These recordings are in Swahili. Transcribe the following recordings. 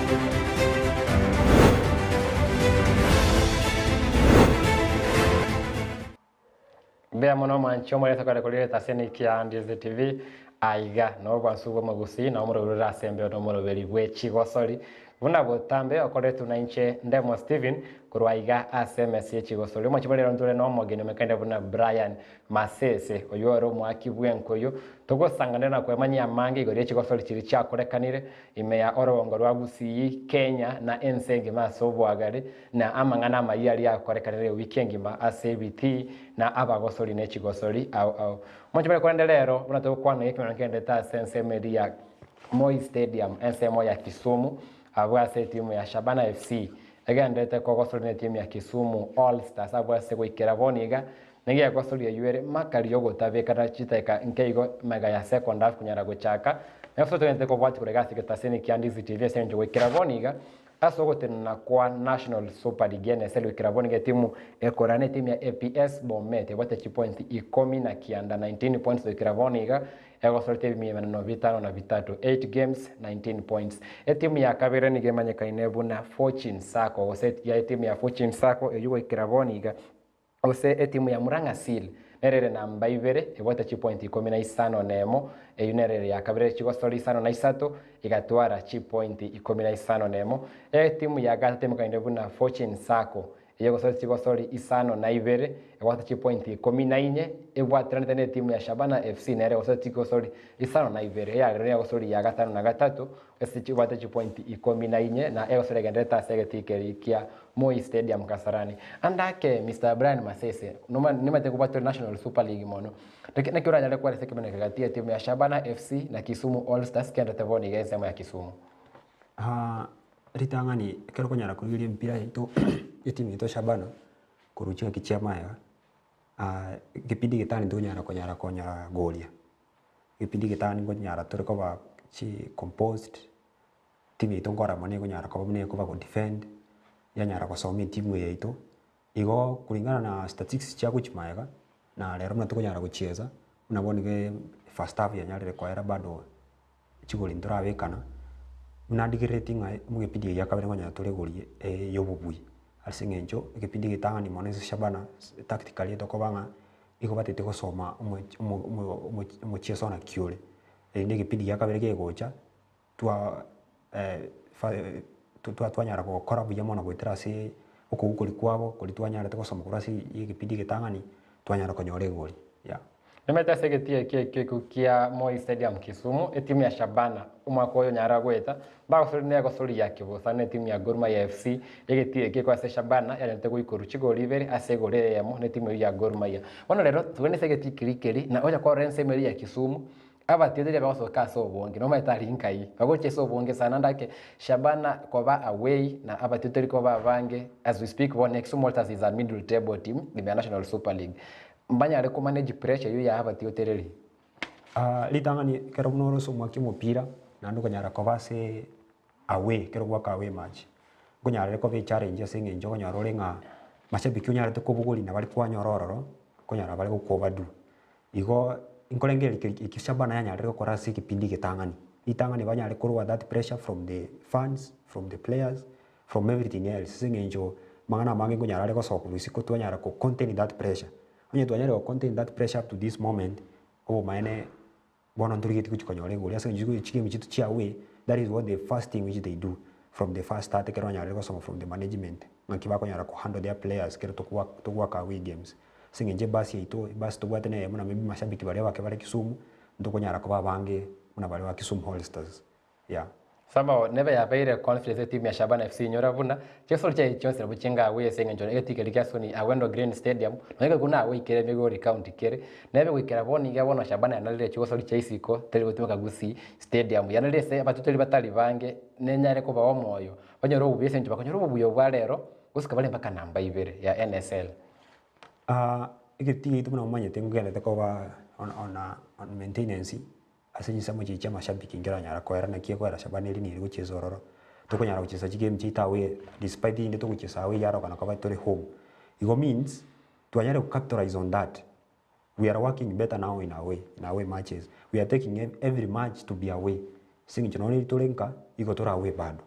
Bea mono mancho mwere takare kolire tasene kia Ndizi TV aiga no bwansubo magusi na umuro urura sembe no umuro beri gwe Chigosori buna botambe okore tunainche Ndemo Steven kurwaiga SMS Chigosori mo chibolero ndure no mogene mekande buna Brian Masese oyoro mwaki bwenkoyo togosangana na kwemanya mangi igori Chigosori chiri chakorekanire imeya orongo rwagusi Kenya na ensenge masobwagare na amangana mayali yakorekanire weekend ma ACBT na abagosori ne Chigosori au mwancho kuendelero unataka kuona yake mnankende ta sense media Moi Stadium ensemo ya Kisumu abwase timu ya Shabana FC agendete kwa gosori ne timu ya Kisumu All Stars abwase kuikera boniga ngiye gosori ya yuere makari yogo tabeka chiteka nkeigo mega ya second half kunyara guchaka nafuto tente ko bwati kuregasi ketaseni kia Ndizi TV senjo kuikera boniga asogote na kwa National Super League NSL ikiraboniga timu ekorane timu ya APS Bomet wate chipointi 10 na kianda 19 points ikiraboniga egosolte timu no vitano na vitatu 8 games 19 points timu ya kabere ni gemanye kainebu na Fortune Sacco oset ya timu ya Fortune Sacco eyugo ikiraboniga ose timu ya Muranga Seal nerere namba ibere ebota chipointi 15 nemo eyunerere ya kabere Chigosori 5 igatwara chipointi 15 nemo timu ya gata timu kaindebu na Fortune Sacco eyogosori Chigosori 5 ebota chipointi 14 ebwatirana ne timu ya Shabana FC nere gosori Chigosori 5 ya rere gosori ya gatano na gatatu ese chibwate chipointi 14 na egosori gendeta segetikeri kia Moi Stadium Kasarani andake Mr. Brian Masese nimate kubato National Super League mono na kiura nyale kwa reseke bene kagatia timu ya Shabana FC na Kisumu All Stars kenda tevoni gese ya Kisumu ritangani kero konyara kugiri mpira hito timu hito Shabana kuruchika kichama ya gipindi gitani ndonyara konyara golia gipindi gitani ngonyara tureko ba chi composed timu hito ngora mane konyara ko mane ko ba defend yanyara kusomia timu yetu igo kulingana na statistics chako chimaega na lero mnatukunyara kucheza unabonige first half yanyarire kwa era bado chigoli ndora wekana mnadigirating mugipindi ya kabere ngonya tore goli yobubui asingenjo igipindi gitanga ni monese Shabana tactically tokobanga igo batete gusoma umuchezo na kiole ni gipindi ya kabere gegocha twa twanyara gukora buya mono gwitira si ukugukuri kwabo kuri twanyara tukosoma kurasi igipindi gitangani twanyara konyore goli ya nemeta segetie kia Moi Stadium Kisumu timu ya Shabana umwako yo nyara gweta bagosori ne gosori ya Kibusa ne timu ya Gor Mahia FC yegetie kwa se Shabana yalente kuikuru chigoli ibere asegore yemo ne timu ya Gor Mahia bona rero tuwene segetie kirikeri na oja kwa rense meri ya Kisumu abatidire basoka sobonge no matari inkai bagoche sobonge sana ndake Shabana koba away na abatidire koba bange as we speak one next Maltas is a middle table team in the National Super League mbanya re ko manage pressure yo ya abatiotereri litangani kero mnoro so mwaki mupira na ndo kanyara koba se away kero kwa away match kunyara ko be challenge singe njo kanyara renga mashabiki unyara to kubuguli na bali kwa nyororo kunyara bali ko badu igo inkolengeli ikishabana yanyarire gukora si kipindi gitangani itangani banyare kurwa that pressure from the fans from the players from everything else singenjo mangana mange kunyarare ko soko bisiko twanyara ko contain that pressure onye twanyare ko contain that pressure up to this moment maene bono ndurigiti kuchikonyore goli asingenjo chikimi chitu chiawe that is what the first thing which they do from the first start kero nyarire ko soko from the management ngakiba konyara ko handle their players kero to work away games singenje basi ito basi tubwate naye muna maybe mashabiki bale wake bale Kisumu ndokonyara ko babange muna bale wa Kisumu All Stars yeah sama nebe ya baire confidence team ya Shabana FC nyora buna cheso cha chonse buchenga awe sengenjo etike likasoni awendo Green Stadium nenge kuna awe kere Migori County kere nebe wikera boni ga bono Shabana yanalire chigoso cha isiko tele gutuka gusi stadium yanalire se abatuteli batali bange nenyare ko bawo moyo banyoro ubese nje bakonyoro buyo bwa lero usika bale mpaka namba ibere ya NSL igiti itu muna umanye tengugenda tekoba on maintenance asenyisa mu chicha mashabiki ngira nyara ko era nakie ko era Shabana ili ni guchezororo tokonyara gucheza game chitawe despite inde tokucheza awe yaro kana kwa tore home it means twanyare to capitalize on that we are working better now in away matches we are taking every match to be away singi chinoni tolenka iko tora away bado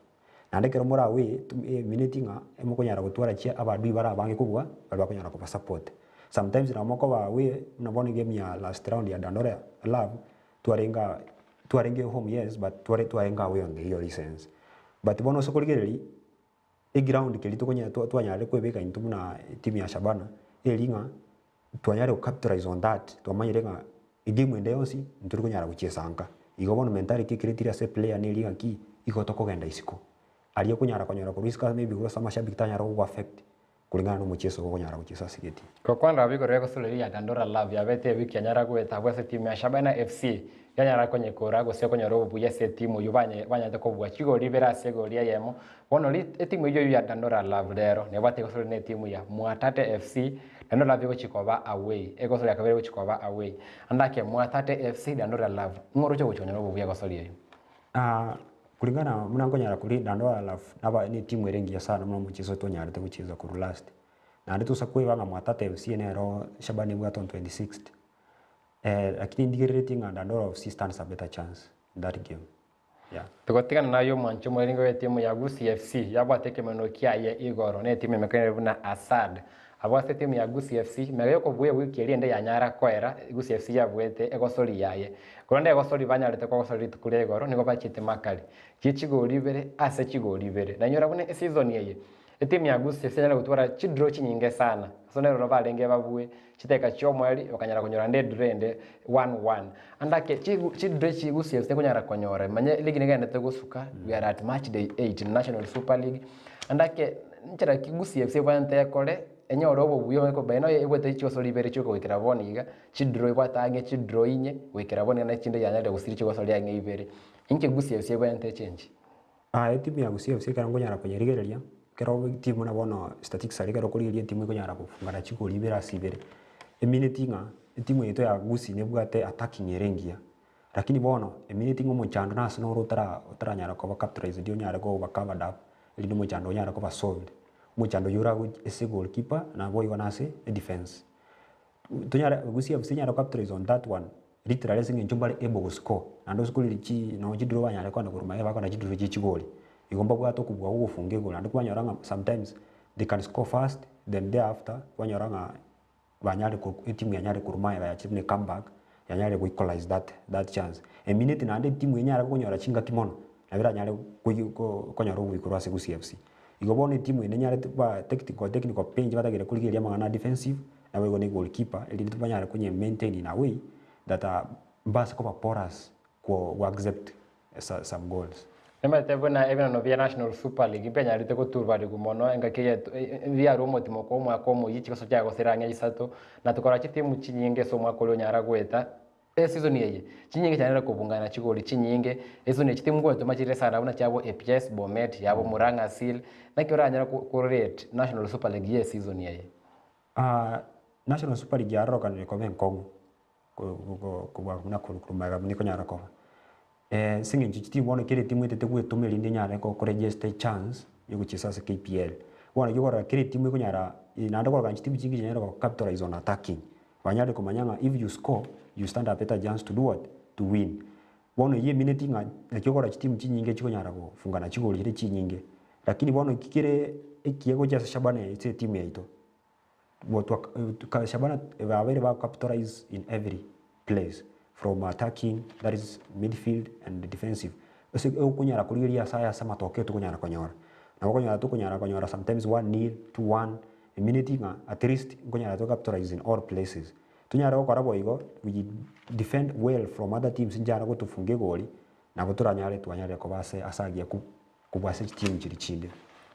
nande kero mora we minute nga emukonyara gutwara chia abadui bara bange kubwa bali bakonyara kuba support sometimes na moko ba we na boni game ya last round ya Dandora Love tuarenge home yes but tuarenga we on the your license but bono sokoligereri ground keli tokonya twanyare kwebeka intumu na timu ya Shabana elinga twanyare capitalize on that twamanyire nga game ende yonsi nturi kunyara guchesanga igo bono mentality creative se player ni linga ki iko tokogenda isiko aliyo kunyara konyora kuriska maybe kwa sama shabiki tanyara ku affect kulingana no muchezo kunyara guchesa sigeti kwa kwanda biko reko sole ya Dandora Love ya bete wiki nyara gweta bwese timu ya Shabana FC yanyara konye korago se konye robo buya se timu yubanye banyate ko bwa chigo libera se go lia yemo bono li timu yo ya Dandora Love lero ne bate ko sole ne timu ya Mwatate FC Dandora Love chikoba away ego sole akabere chikoba away andake Mwatate FC Dandora Love ngoro cyo guchonya robo buya ko sole yo kulingana munangonyara kuri Dandora Love naba ni timu erengia sana mu muchezo to nyarete kucheza ku last na ndi tusakuiva nga Mwatate FC nero Shabana bwa 2026 lakini ndigerete nga Dandora FC stands a better chance in that game yeah tukotikana nayo mwancho mwelingo ya timu ya Gusi FC yabwateke menokia ye igoro ne timu mekene buna Asad abwate timu ya Gusi FC meyo ko buye wiki ende ya nyara kwera Gusi FC yabwete egosori yaye kuronde egosori banyarete ko gosori tukure igoro niko bachite makali kichigori bere ase chigori bere na nyora bune season yeye timu ya Gusi FC nyara gutwara chidro chinyinge sana so nero balenge babuwe chiteka chomweli okanyara kunyora ndende 1-1 andake chidro chi Gusi FC kunyara konyora manye ligi ngene tegosuka we are at match day 8 National Super League andake nchara Gusi FC bante kole enyoro bo buyo ko beno egwete chigo libere chiko wekera boniga chidro ibwatange chidro inye wekera boni na chinde yanyade gusiri chigo soli yange ibere inke Gusi FC bante change timu ya Gusi FC kana ngonyara konyerigereria kero timu na bono statistics ali kero kurigeria timu ikonyara kufungana chigo libere asibere eminute nga timu yeto ya Gusi nebwate attacking erengia lakini bono eminute ngo mochando na sino rutara nyara ko capitalize dio nyara ko covered up ili mo chando nyara ko solved muchando yura ese goalkeeper na boy wanase defense tunyara Gusi FC nyara capitalize on that one literally singe njombale able score ando school lichi no jidro banyara kwa kuruma eba kwa jidro chi goli igomba kwa to kubwa ufunge goal ando kwanyara sometimes they can score fast then thereafter kwanyara banyare ko timu yanyare kuruma ya chimne comeback yanyare ku equalize that chance a minute na ande timu yanyara konyora chinga kimono na bira nyare konyora uikuru ase Gusi FC igobone timu inenyare ba technical page batagere kuligeria magana defensive na wego ni goalkeeper ili tubanyare kunye maintain in a way that basi ko porous ko accept some goals nema tebona even no via National Super League penya rite ko turba de gumono engake via romo timo ko mwa ko mu yichiko so cyago seranya isato na tukora timu chinyinge so mwa ko nyara gweta season yeye chinyinge cyane kubungana chigoli chinyinge ezo ne chitimu ngo tomachire sana una cyabo APS Bomet yabo Muranga Seal na kyoranya ko rate National Super League ye season yeye National Super League ya roka ne ko ben kongo ko na kuruma ni ko nyara ko singe chitimu wona kire timu itete gwetumira indi nyara ko register chance yuguchisa se KPL wona yogora kire timu ko nyara inanda ko ga chitimu chingi nyara ko capitalize on attacking wanyare ko manyanga if you score you stand a better chance to do what to win bono ye minute nga ekigora chitimu chinyinge chiko nyara ko fungana chigoli chire chinyinge lakini bono kikire ekiego cha Shabana ite timu yaito boto Shabana very well capitalize in every place from attacking that is midfield and defensive ese okunyara kuliria saya sama toke to kunyara konyora na kunyara to kunyara konyora sometimes 1-0 2-1 a minute nga at least kunyara to capitalize in all places tunyara ko karabo igo we defend well from other teams njara ko tufunge goli na buturanyare twanyare ko base asagia kubase team chiri chinde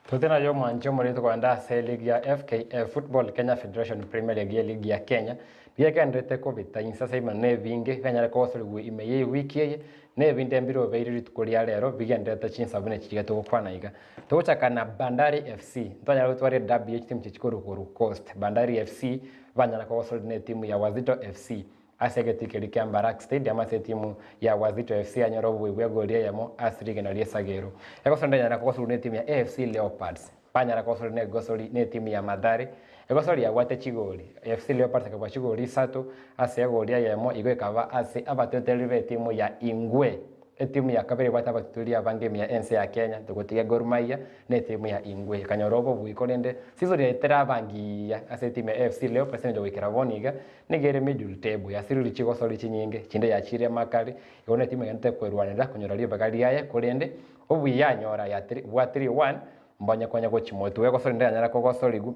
tutena yo mwancho muri to kwanda se league ya FKF Football Kenya Federation Premier League ya Kenya biya kandete ko bita sasa ima ne vinge kanyare ko sulu imeye wiki ye ne vinde mbiro beiri tukolia lero bigende chinsa bune chiga to kwana iga to chakana Bandari FC ntanya rutware WH team chichikoro ko Coast Bandari FC banyana ko sulu ne timu ya Wazito FC asegetikeri Kambarak Stadium ase timu ya Wazito FC anyoro bwe golia yamo asrige na liesagero eko sondanya na ko sulu ne timu ya AFC Leopards banyana ko sulu ne gosoli ne timu ya Madari egosori ya wate chigoli FC Leopards ka chigoli sato ase golia yamo igwe kava ase abatetelive timu ya Ingwe timu ya kabere gwataba tulia bange ya ense ya Kenya tugotiga Gor Mahia ne timu ya Ingwe kanyorobo buikorende season ya terabangi ya ase timu ya FC leo president wikira boniga nigere middle table ya siruli Chigosori chinyinge chinde ya chire makari yone timu yante kwerwanira kunyora bagali yaye kurende obu yanyora ya 3-1 mbanya kwanya go chimotu we Gosori ndanyara ko Gosori gu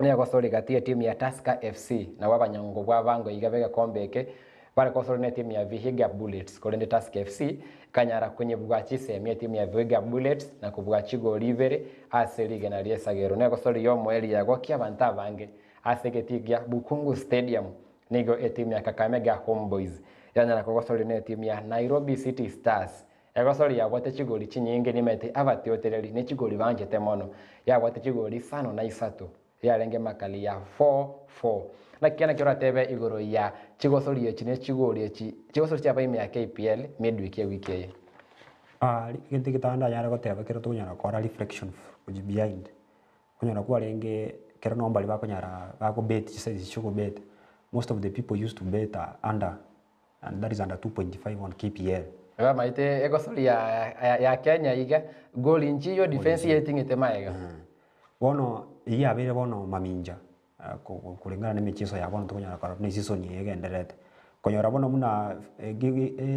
ne Gosori gatie timu ya Tusker FC na wabanyango bwabango igabega kombeke pale Gosori ne timu ya Vihiga Bullets kurende Tusker FC kanyara kwenye bwachi semia timu ya Vihiga Bullets na kubwachi golivere ase liga na liesagero ne Gosori yo mweli ya gwakia banta bange ase getigia Bukungu Stadium nigo timu ya Kakamega Homeboys yanyara ko Gosori ne timu ya Nairobi City Stars Gosori yabwate chigoli chinyinge nimete abatiotereri ne chigoli banjete mono yabwate chigoli 5-3 yarenge makali ya 4-4 lakini kira tebe igoro ya Chigosori echi ne chigoli echi Chigosori chaba ime ya KPL midweek ya wiki ye kintu kitanda yara goteba kero tunyara kora reflection kuji behind kunyara kwa renge kero nomba liba kunyara bako bet chise chugo bet most of the people used to bet under and that is under 2.5 on KPL aba maite Gosori ya Kenya iga goal inchi yo defense yeting itemaega bono iya bere bono maminja kulingana na michezo ya bono tukunyara kora ni season yege enderete konyora bono muna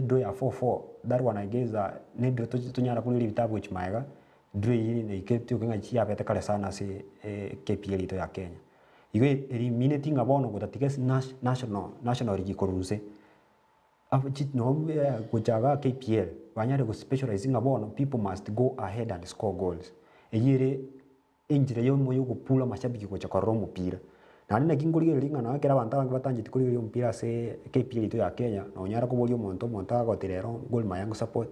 do ya 4-4 that one against ne do tunyara kuli vitabu chimaega do yini ne iketu kinga chia bete kale sana si KPL ito ya Kenya iwe eliminating abono kutatika national league korunse chit no kujaga KPL banyare go specializing abono people must go ahead and score goals eyire injire yo moyo gupula mashabiki ko chakoro mupira nani na kingulire linga na kera banta bangi batanjiti kulire mpira se KPL ito ya Kenya na onyara ko bolio monto ago tirero goal mayango support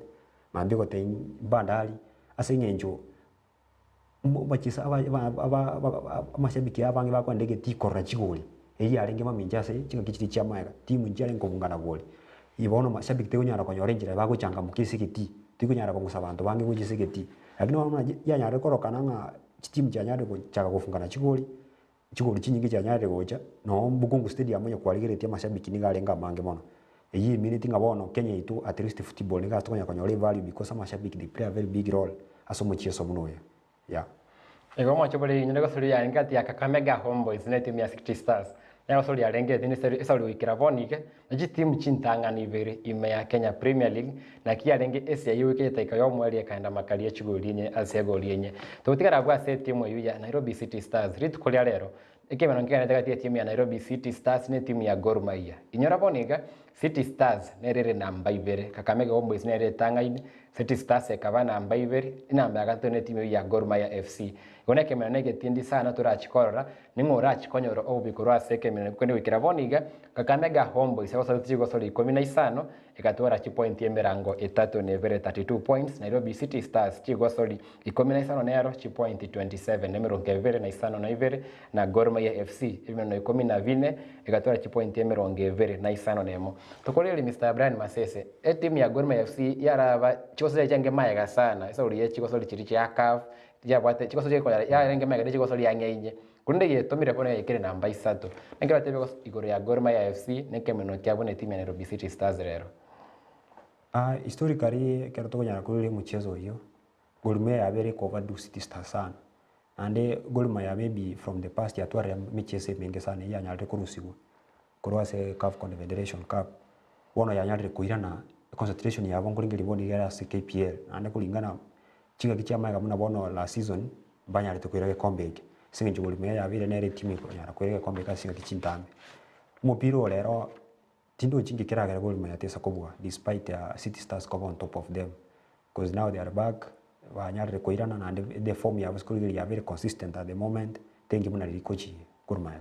mambe ko ten bandali asenyenjo bachisa aba mashabiki abangi bakwandege tikora chigoli eyarenge maminja se chinga kichiti cha maega timu njare ngobungana goli ibono mashabiki tegunyara ko nyorenjira bago changa mukisigiti tikunyara ko musabantu bangi kujisigiti lakini wamuna yanyare korokana nga timu chanyare ko chaka kufungana chigoli chinyingi chanyare gocha no Bukungu Stadium yo kwaligeretia mashabiki nigalenga mange mono eyi minute ngabono Kenya itu at least football niga tonya ko nyore value because mashabiki they play a very big role asomo chieso muno ya ego mo chobole nyine Gosori ya ngati ya Kakamega Homeboys ne timu ya City Stars ya Gosori ya renge dini seri wikira bonike na timu chintanga ni vere ime ya Kenya Premier League na kia renge ese ya wiki taika yo mweli ya kaenda makali ya chigolinye asegolienye tutikara kwa se timu ya Nairobi City Stars ritu kolia lero ikeme nongea na timu ya Nairobi City Stars ne timu ya Gor Mahia inyora bonike City Stars nerere namba ibere Kakamega Homeboys nerere tangaini City Stars ekaba namba ibere inamba ya gatatu ne timu ya Gor Mahia FC oneke menege tindi sana turachikorora ningora chikonyoro obikorwa seke menege kwende wikira boniga Kakamega Homeboys yose Chigosori 15 ikatora chipoint yemerango 3 nevere 32 points Nairobi City Stars Chigosori 15 nero chipoint 27 nemero ngevere na isano na ivere na Gor Mahia FC imeno 14 ikatora chipoint yemerongo ngevere na isano nemo tokolele Mr. Brian Masese timu ya Gor Mahia FC yaraba Chigosori change mayaga sana isa uri Chigosori chirichi akav ya bwate Chigosori ko ya renge mega Chigosori yangenye kunde yetomire pone yekere namba 3 nengera tebe igoro ya Gor Mahia FC nekemeno kyabone timu ya Nairobi City Stars rero historically kero tokonyara kulire mchezo hiyo Gor Mahia abere cover do City Stars sana ande Gor Mahia maybe from the past ya tware michezo mingi sana ya nyalre kurusiwa kurwase CAF Confederation Cup wono ya nyalre kuirana concentration ya bongo ngiri boni ya KPL ande kulingana chinga kicha maiga muna bono la season banyare tukwirage comeback singe Gor Mahia abire nere timu konyara kwirage comeback singa kichintambe mupiro lero tindo chingi kiragera Gor Mahia tesa kubwa despite City Stars come on top of them because now they are back banyare kuirana and the form ya basically ya very consistent at the moment tengi muna likochi Gor Mahia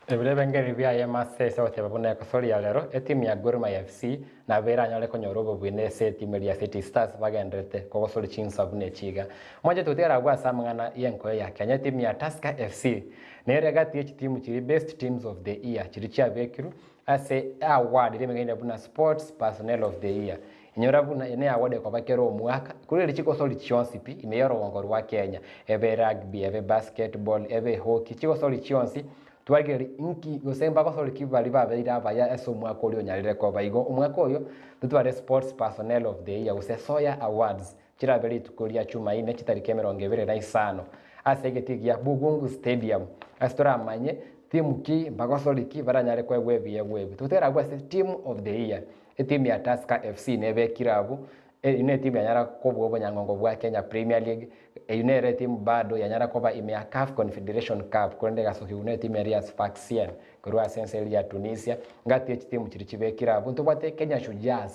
ebile bengeri bya yemase sote babone Gosori ya lero timu ya Gor Mahia FC na vera nyale konyorobo bwine se timu ya City Stars bagendete ko Gosori chinsabune chiga moja tutera gwa samangana yenko ya Kenya timu ya Tusker FC nere gati timu chiri best teams of the year chiri cha bekiru ase award ile mengine buna sports personnel of the year inyora buna ene award kwa bakero mwaka kule Chigosori chionsi pi imeyoro wongoro wa Kenya ebe rugby ebe basketball ebe hockey Chigosori chionsi twarigeri inki gusemba gosori kibali babeira baya eso mwaka uri onyarire ko baigo umwaka uyo tutware sports personnel of the year use Soya Awards kiraberi tukuria chuma ine kitarike 25 asegetigia Bugungu Stadium astora manye timu ki bagosori ki baranyare kwa gwebi tutera gwa team of the year team ya Tusker FC nebe kirabu ine timu yanyara kobwo bonyangongo bwa Kenya Premier League ine timu bado yanyara koba imea CAF Confederation Cup kwende gasoki une timu ya Sfaxien kurwa senseli ya Tunisia ngati timu chirichibe kirabu ntubate Kenya Shujaa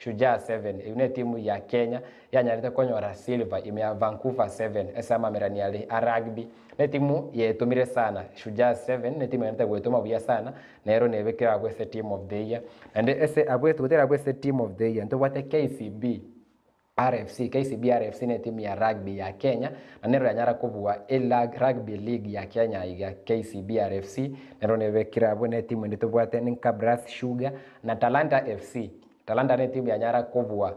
7 ine timu ya Kenya yanyarite konyora silver imea Vancouver 7 esama meraniali rugby ne timu yetumire sana Shujaa 7 ne timu yanyarite gwetuma buya sana nero nebekira gwe team of the year and ese abwetu gutera gwe team of the year ntubate KCB RFC ne timu ya rugby ya Kenya na nero yanyara kubwa rugby league ya Kenya ya KCB RFC nero nebekira abo ne timu nditubwate Nkabras Sugar na Talanta FC Talanta ne timu yanyara kubwa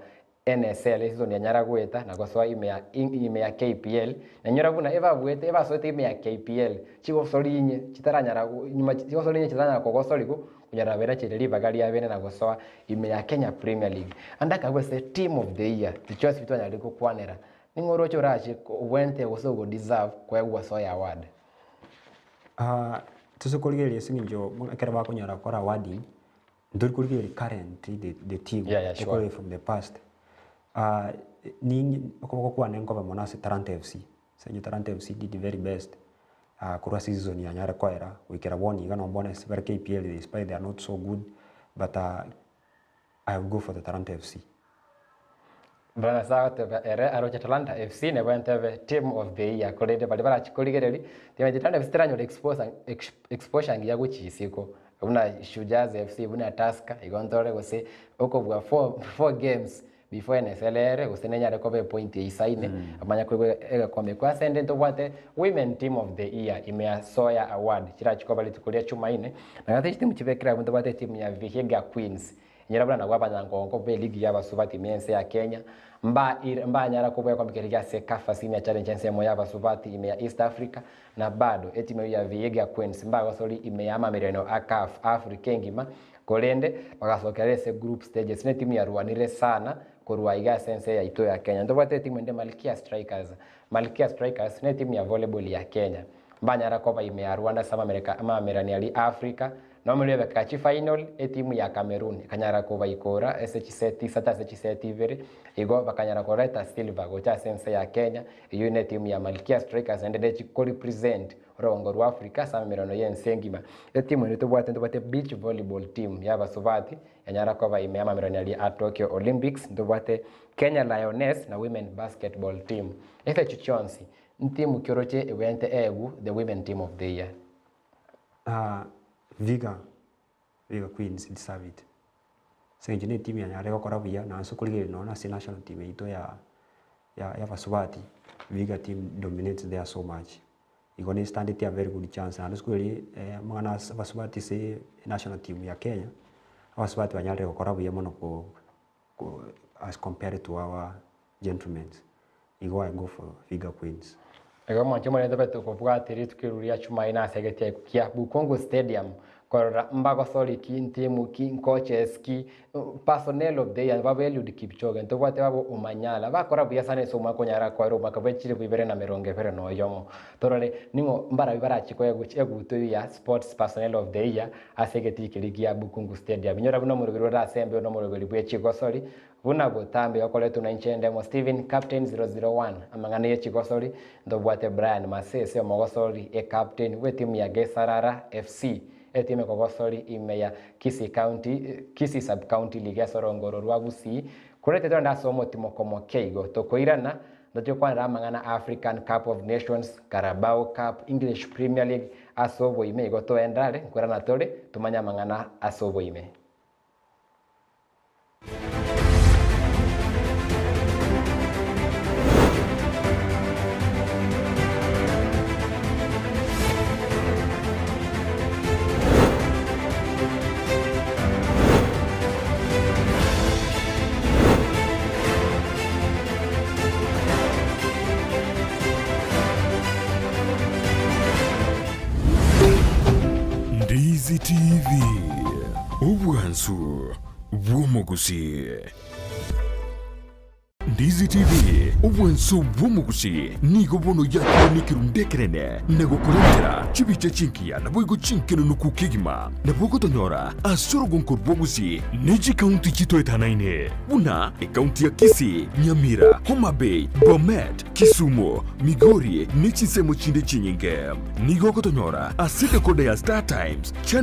NSL season yanyara gweta na goswa ime ya KPL na nyora buna eva bwete eva so timu ya KPL Chigosori inye chitaranyara nyuma Chigosori inye chitaranyara kogosori ko kunyara bera chireli bagali ya bene na goswa ime ya Kenya Premier League andaka wese team of the year tichose bitwanya liko kwanera ningoro choraje wente goso go deserve kwa gwa Soya Award tusukuligeria sinjo kera bakonyara kora awarding ndurikuligeria currently the team sure. From the past ni kwa nengo ba monase Talanta FC senye Talanta FC did the very best kurwa season ya nyara kwa era wikera boni gano bonus very KPL despite they are not so good but I will go for the Talanta FC bana sawa ere arocha Talanta FC ne bwentebe team of the year kolede bali bara chikoligereri timu Talanta FC tranyo exposure ngiya guchisiko una Shujaa FC buna Tusker igontore gose okobwa 4 games before NSLR usenenya rekobe point isaine amanya kwegwe kombe kwa sende ntobwate women team of the year imea Soya Award kira chikobali tukulia chuma ine na gati timu chibekira ntobwate timu ya Vihiga Queens nyirabura na gwabanyangongo be league y'abasubati mense ya Kenya mba nyara kubwa kwa mikiriga Sekafa Senior Challenge nsemo y'abasubati imea East Africa na bado timu ya Vihiga Queens mba gosoli imea mamereno ACAF Africa ngima kolende bagasokerese group stages ne timu ya ruanire sana kurwa iga sense ya ito ya Kenya ndobate timu ende Malkia Strikers ne timu ya volleyball ya Kenya mbanyara koba ime ya Rwanda sama Amerika ama Amerianiali Africa no mulebe kachi final timu ya Cameroon kanyara koba ikora SHC ivere igo bakanyara koreta silver gocha sense ya Kenya iyo ne timu ya Malkia Strikers ende chiko represent rongo rwa Africa sama mirano yensengima timu ndobate beach volleyball team ya basubati yanyara koba ime ama mirano ya Tokyo Olympics ndobate Kenya Lioness na women basketball team chichonsi timu kiroche ewente egu the women team of the year Viga Queens deserve it senjine timu yanyare gukora buya na sukuligire no na national team ito ya basubati Viga team dominates there so much igone stand it a very good chance and sukuli mwana basubati se national team ya Kenya basubati banyare gukora buya mono ko as compared to our gentlemen I go for Viga Queens ego mwancho mwana ndobeto kubwatiri tukiruria chuma ina segetia kia Bukongo Stadium korora mbago soli kintimu coaches ki personnel of the year valued Kipchoge ntobwate babo umanyala bakora buya sana so makonyara kwa ro makabechire bibere na meronge fere no yomo torole ningo mbara bibara chikoya guto ya sports personnel of the year asegeti kiligia Bukongo Stadium nyora buno murugiro ra sembe no murugiro bwe Chigosori buna botambe yokoletu na Ndemo Steven captain 001 amangane Chigosori ndobwate Brian Masese omogosori captain we timu ya Gesarara FC timu kogosori ime ya Kisii sub county league sorongoro rwagusi kurete tonda somo timo komo keigo tokoirana ndocho kwa mangana African Cup of Nations Carabao Cup English Premier League asobo ime igoto endale kurana tole tumanya mangana asobo ime TV ubwansu bw'omugusi. Ndizi TV ubwansu bw'omugusi nigo bono yakonikiru ndekerene nego kurengera chibiche chinkia na boigo chinkeno nukukigima na bogo tonyora asoro gonkor bwogusi neji county chito etanaine una county ya Kisii, Nyamira, Homa Bay, Bomet, Kisumu, Migori nechi semo chinde chinyinge nigo kotonyora aside kode ya Star Times